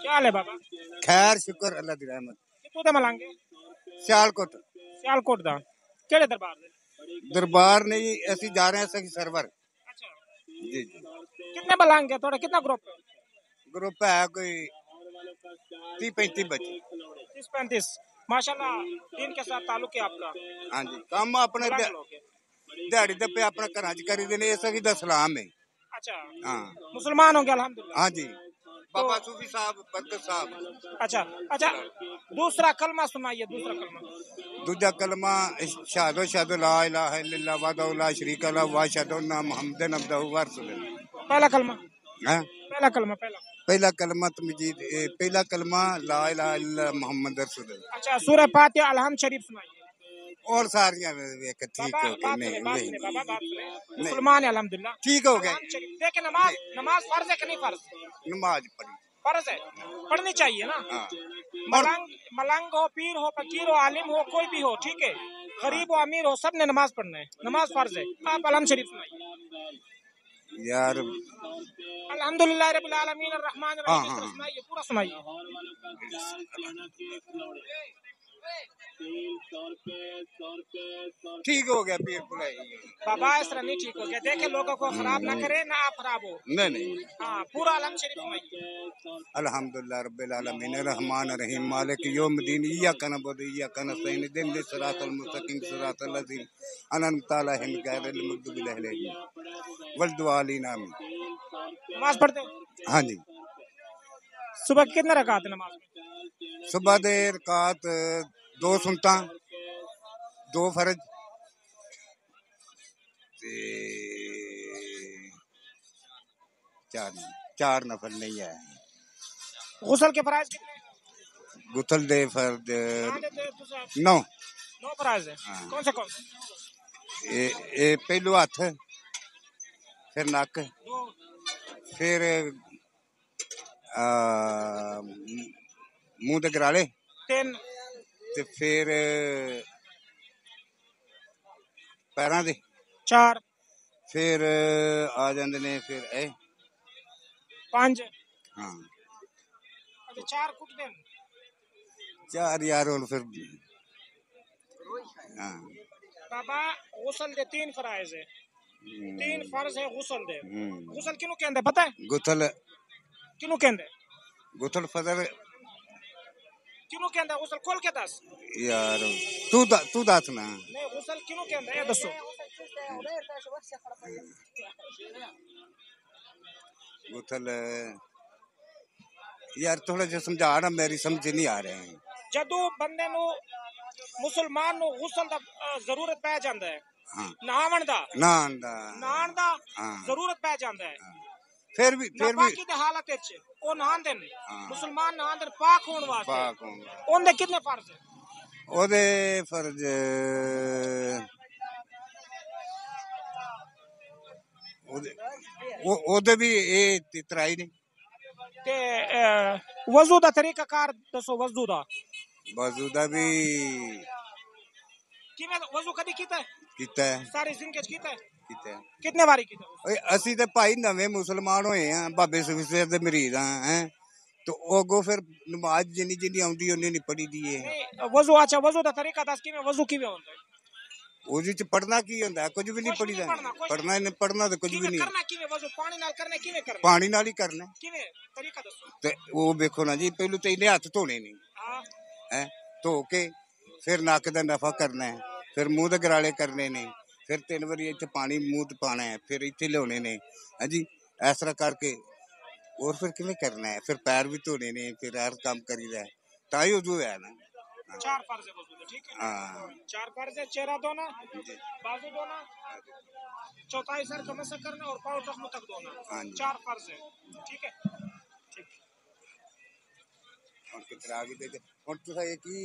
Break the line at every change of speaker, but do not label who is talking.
क्या हाल है बाबा?
खैर शुक्र अल्लाह दी रहमत।
कितों ते मलांगे?
सियालकोट
सियालकोट दा केड़े दरबार दे?
दरबार नहीं ऐसी जा रहे हैं सही सरवर।
अच्छा,
जी जी
कितने मलांगे? थोड़ा कितना ग्रुप है?
ग्रुप है कोई 30-35 बच्चे।
30-35 माशाल्लाह, दीन के साथ ताल्लुक है आपका।
हाँ जी काम अपने
मलंग लोग हैं।
दिहाड़ी दप्पे अपना घर च करी देने ये सही दा सलाम है।
अच्छा,
हाँ
मुसलमान होंगे अल्हम्दुलिल्लाह।
हाँ जी
तो
बाबा सूफी साहब बरकत साहब।
अच्छा अच्छा, दूसरा कलमा सुनाइए, दूसरा कलमा।
दूजा कलमा शहादो शहादो ला इलाहा इल्लल्लाह वहदहु ला शरीका लहू व अशहदु अन्ना मुहम्मदन अब्दुहु व रसूलुहु।
पहला कलमा,
हैं
पहला कलमा, पहला।
पहला कलमा तो मजीद पहला कलमा ला इलाहा इल्लल्लाह मुहम्मद रसूलुल्लाह।
अच्छा, सूरह फातिहा अलहम्द शरीफ सुनाइए।
और सारियां एक ठीक
बाबा
हो गई
बात सुने,
नहीं
बात
नहीं
सुने, बाबा बात सुने।
नहीं
मुसलमान है अल्हम्दुलिल्लाह।
ठीक हो गए।
अलहम्द शरीफ देखिए, नमाज नमाज फर्ज है कि नहीं फर्ज?
नमाज पढ़ी।
फर्ज है, पढ़नी चाहिए ना।
हाँ
मलंग मलंग हो, पीर हो, फकीर हो, आलिम हो, कोई भी हो, ठीक है, गरीब हो, अमीर हो, सब ने नमाज पढ़ना है। नमाज फर्ज है। आप अलहम्द शरीफ सुनाइए।
यार
अल्हम्दुलिल्लाह रब्बिल आलमीन अर्रहमान
हाँ
अर्रहीम, इस
हाँ
तरह सुनाइए, पूरा सुनाइए।
ठीक हो गया पीर बुलाई।
बाबा इस तरह नहीं ठीक हो गया। देखे लोगों को खराब ना करे, ना आप खराब हो।
नहीं नहीं
हाँ, पूरा अलहम्द शरीफ सुनाइए।
अल्हम्दुलिल्लाह रब्बिल आलमीन रहमान रहीम मालिक यौमिद्दीन इय्याका नअबुदु व इय्याका नस्तईन इहदिनस सिरातल मुस्तकीम सिरातल लज़ीना अनअमता अलैहिम गैरिल मग़दूबि अलैहिम वलद्दालिन आमीन।
नमाज पढ़ते हो?
हाँ जी
सुबह कितने रकात है नमाज में?
सुबह दे रकात 2 सुनता 2 फर्ज ते 4 नफल नहीं है।
गुसल के फराइज कितने?
गुथल दे फर्ज
कहाँ देते हो तुझे?
9।
9 फराइज है।
हाँ
कौन से कौन से?
ये पहलू हाथ फिर नक
2
फिर मुंह दे गराले
3
ते फिर पैरां दे
4
फिर आ जांदे ने फिर
5।
हाँ
अच्छा, 4 कुछ दिन।
4 यार और फिर हाँ
बाबा गुसल दे 3 फराइज है, 3 फर्ज है गुसल दे। गुसल किनु कहंदे पता है?
गुथल
किनु कहंदे?
गुथल फजर
किनु कहंदे गुसल? खोल के दस।
यार तू दस ना।
नहीं, गुसल किनु कहंदे ये दसो।
गुथल यार थोड़ा जो समझा ना मेरी समझ नहीं आ रहे हैं।
जदों बंदे नु मुसलमान नु गुसल दा जरूरत पै जांदा है।
हाँ
नहावन दा नहान दा
हाँ
जरूरत पै जांदा है।
फिर भी
नापाकी दी हालत विच ओ नहांदे ने। मुसलमान नहांदे ने पाक होण वास्ते।
पाक होण
ओंदे कितने फर्ज है?
ओदे फर्ज ओदे भी ये तराई ने
ते वजू दा तरीका कार दसो। वजू दा
भी
किवें वजू कदी कीता है? सारी जिंदगी च कीता है? कितने बारी कीता?
असी ते भाई नवे मुसलमान होए हैं बाबे सुफी दे मरीज हैं तो अगो फिर नमाज जिन्नी जिन्नी आउंदी उन्नी नहीं पढ़ी दी है।
वजू अच्छा, वजू दा तरीका दस किवें वजू किवें होंदा है?
ਉਹਦੇ ਚ ਪੜਨਾ ਕੀ ਹੁੰਦਾ ਕੁਝ ਵੀ ਨਹੀਂ ਪੜੀਦਾ। ਪੜਨਾ ਤੇ ਕੁਝ ਵੀ ਨਹੀਂ।
ਕਰਨਾ ਕਿਵੇਂ? ਵਜ਼ੂ ਪਾਣੀ ਨਾਲ ਕਰਨਾ ਕਿਵੇਂ? ਕਰਨਾ
ਪਾਣੀ ਨਾਲ ਹੀ ਕਰਨਾ।
ਕਿਵੇਂ ਤਰੀਕਾ ਦੱਸੋ।
ਤੇ ਉਹ ਵੇਖੋ ਨਾ ਜੀ ਪਹਿਲੂ ਤੇ ਇਹਨੇ ਹੱਥ ਧੋਣੇ ਨੇ।
ਹਾਂ
ਹੈ ਧੋ ਕੇ ਫਿਰ ਨੱਕ ਦਾ ਨਫਾ ਕਰਨਾ ਹੈ ਫਿਰ ਮੂੰਹ ਦੇ ਗਰਾਲੇ ਕਰਨੇ ਨੇ ਫਿਰ 3 ਵਾਰੀ ਇੱਥੇ ਪਾਣੀ ਮੂੰਹ ਤੇ ਪਾਣਾ ਹੈ ਫਿਰ ਇੱਥੇ ਲਿਆਉਣੇ ਨੇ ਹਾਂਜੀ ਇਸ ਤਰ੍ਹਾਂ ਕਰਕੇ और फिर किਵੇਂ करना है फिर पैर भी धोने ने फिर हर काम करीदा है ताई वजू है ना।
4 फर्ज है वजू के, ठीक है। हाँ 4 फर्ज है। चेहरा धोना, बाजू धोना, चौथाई सर का मसा करना और पाँव टखनों तक धोना। 4 फर्ज है, ठीक है। ठीक।
और कितना आगे देखे और तो एक ही